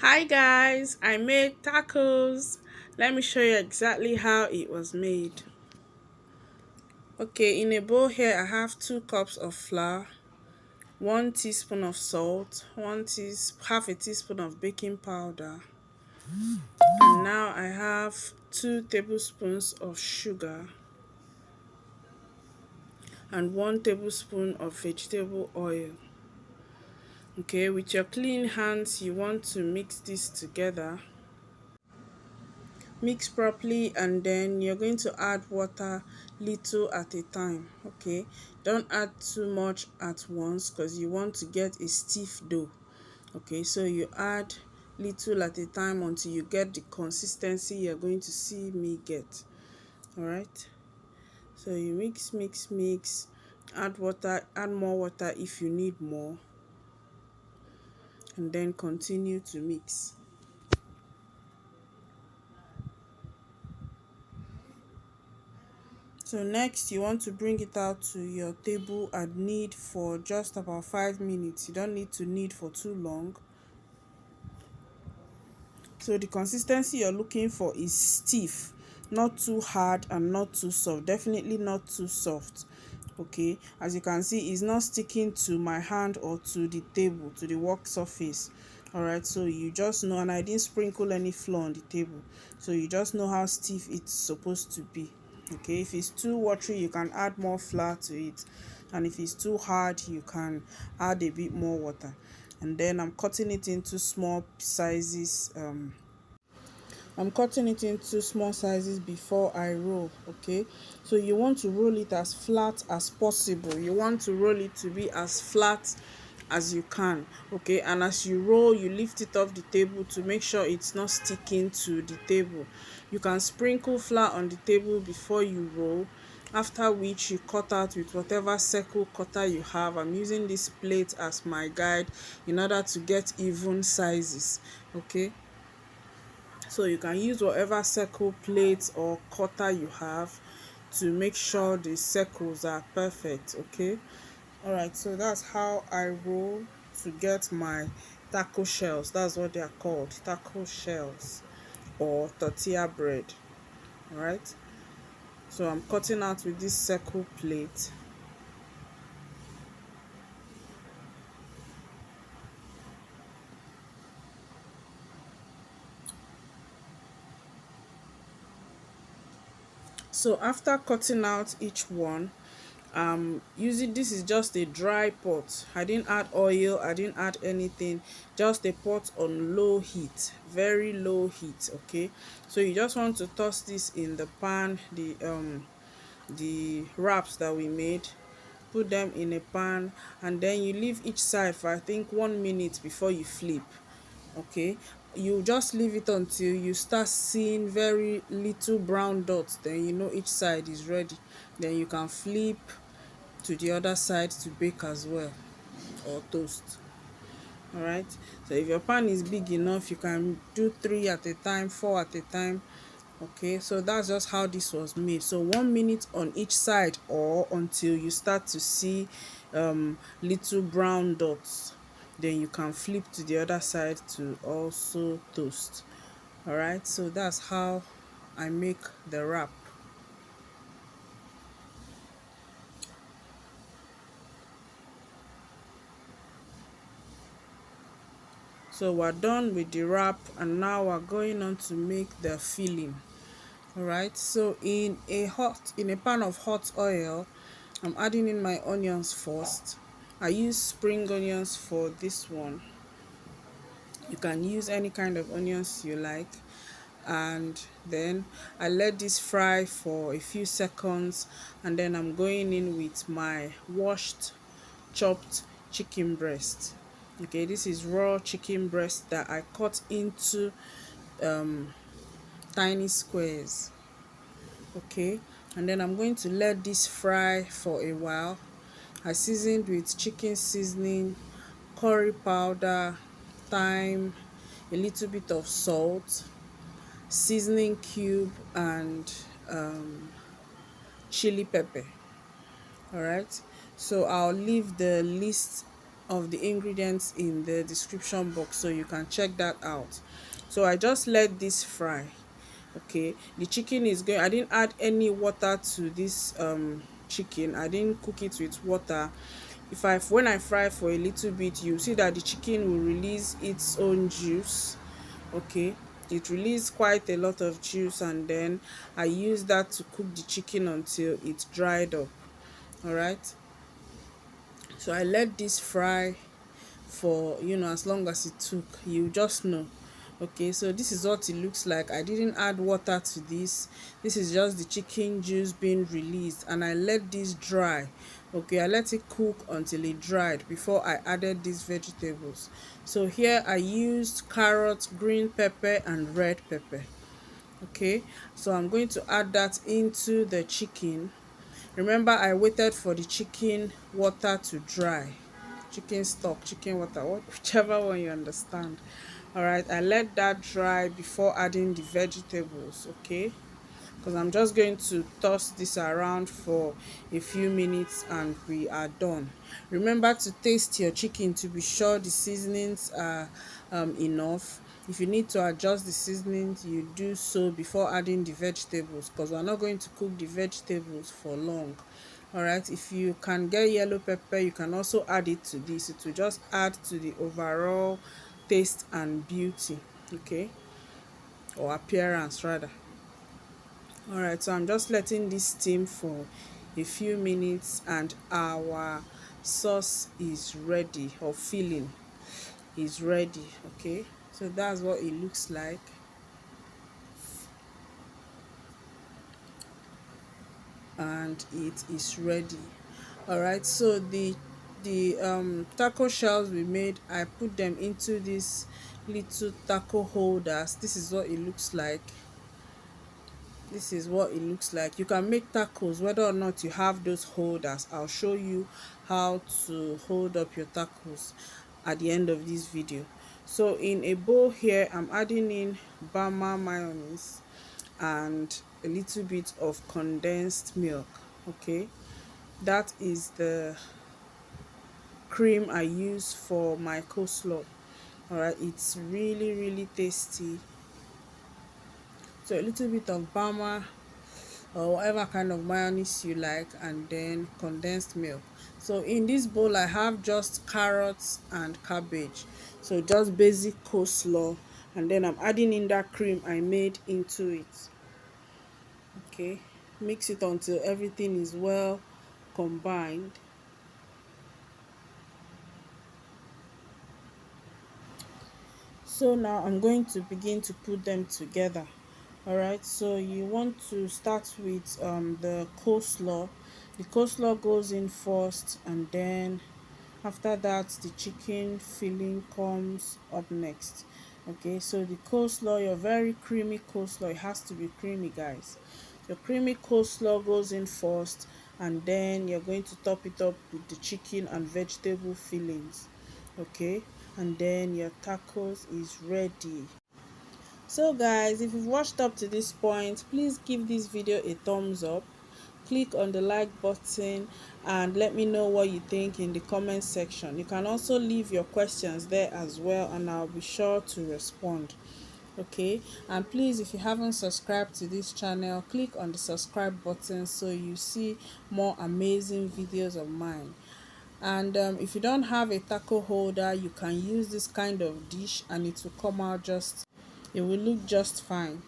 Hi guys, I made tacos. Let me show you exactly how it was made. Okay, in a bowl here I have 2 cups of flour, 1 teaspoon of salt, half a teaspoon of baking powder, and now I have 2 tablespoons of sugar and 1 tablespoon of vegetable oil. Okay, with your clean hands you want to mix this together. Mix properly, and then you're going to add water little at a time. Okay, don't add too much at once because you want to get a stiff dough. Okay, so you add little at a time until you get the consistency you're going to see me get. All right, so you mix, add water, add more water if you need more, and then continue to mix. So next you want to bring it out to your table and knead for just about 5 minutes. You don't need to knead for too long. So the consistency you're looking for is stiff, not too hard and not too soft. Definitely not too soft. Okay, as you can see, it's not sticking to my hand or to the table, to the work surface. All right, so you just know, and I didn't sprinkle any flour on the table, so you just know how stiff it's supposed to be. Okay, if it's too watery you can add more flour to it, and if it's too hard you can add a bit more water. And then I'm cutting it into small sizes. I'm cutting it into small sizes before I roll. Okay, so you want to roll it as flat as possible. You want to roll it to be as flat as you can. Okay, and as you roll you lift it off the table to make sure it's not sticking to the table. You can sprinkle flour on the table before you roll, after which you cut out with whatever circle cutter you have. I'm using this plate as my guide in order to get even sizes. Okay, so you can use whatever circle plate or cutter you have to make sure the circles are perfect. Okay, all right, so that's how I roll to get my taco shells. That's what they are called, taco shells or tortilla bread. All right, so I'm cutting out with this circle plate. So after cutting out each one, using, this is just a dry pot. I didn't add oil, I didn't add anything, just a pot on low heat, very low heat. Okay, so you just want to toss this in the pan, the wraps that we made, put them in a pan, and then you leave each side for I think 1 minute before you flip. Okay, you just leave it until you start seeing very little brown dots, then you know each side is ready. Then you can flip to the other side to bake as well, or toast. All right, so if your pan is big enough you can do 3 at a time, 4 at a time. Okay, so that's just how this was made. So 1 minute on each side, or until you start to see little brown dots, then you can flip to the other side to also toast. All right, so that's how I make the wrap. So we're done with the wrap, and now we're going on to make the filling. All right, so in a pan of hot oil, I'm adding in my onions first. I use spring onions for this one. You can use any kind of onions you like, and then I let this fry for a few seconds, and then I'm going in with my washed chopped chicken breast. Okay, this is raw chicken breast that I cut into tiny squares. Okay, and then I'm going to let this fry for a while. I seasoned with chicken seasoning, curry powder, thyme, a little bit of salt, seasoning cube, and chili pepper. All right, so I'll leave the list of the ingredients in the description box, so you can check that out. So I just let this fry. Okay, the chicken is going, I didn't add any water to this chicken. I didn't cook it with water. If I when I fry for a little bit, you see that the chicken will release its own juice. Okay, it released quite a lot of juice, and then I use that to cook the chicken until it dried up. All right, so I let this fry for, as long as it took. You just know. Okay, so this is what it looks like. I didn't add water to this. This is just the chicken juice being released, and I let this dry. Okay, I let it cook until it dried before I added these vegetables. So here I used carrots, green pepper and red pepper. Okay, so I'm going to add that into the chicken. Remember, I waited for the chicken water to dry. Chicken stock, chicken water, whichever one you understand. All right, I let that dry before adding the vegetables. Okay, because I'm just going to toss this around for a few minutes and we are done. Remember to taste your chicken to be sure the seasonings are enough. If you need to adjust the seasonings, you do so before adding the vegetables, because we're not going to cook the vegetables for long. All right, if you can get yellow pepper, you can also add it to this. It will just add to the overall taste and beauty. Okay, or appearance rather. All right, so I'm just letting this steam for a few minutes and our sauce is ready, or filling is ready. Okay, so that's what it looks like, and it is ready. All right, so the taco shells we made, I put them into these little taco holders. This is what it looks like. This is what it looks like. You can make tacos whether or not you have those holders. I'll show you how to hold up your tacos at the end of this video. So in a bowl here, I'm adding in Bama mayonnaise and a little bit of condensed milk. Okay, that is the cream I use for my coleslaw. All right, it's really tasty. So a little bit of Bama or whatever kind of mayonnaise you like, and then condensed milk. So in this bowl I have just carrots and cabbage, so just basic coleslaw, and then I'm adding in that cream I made into it. Okay, mix it until everything is well combined. So now I'm going to begin to put them together. All right, so you want to start with the coleslaw. The coleslaw goes in first, and then after that the chicken filling comes up next. Okay, so the coleslaw, your very creamy coleslaw, it has to be creamy, guys. Your creamy coleslaw goes in first, and then you're going to top it up with the chicken and vegetable fillings. Okay, and then your tacos is ready. So guys, if you've watched up to this point, please give this video a thumbs up, click on the like button, and let me know what you think in the comment section. You can also leave your questions there as well, and I'll be sure to respond. Okay, and please, if you haven't subscribed to this channel, click on the subscribe button so you see more amazing videos of mine. And if you don't have a taco holder, you can use this kind of dish and it will come out just, it will look just fine.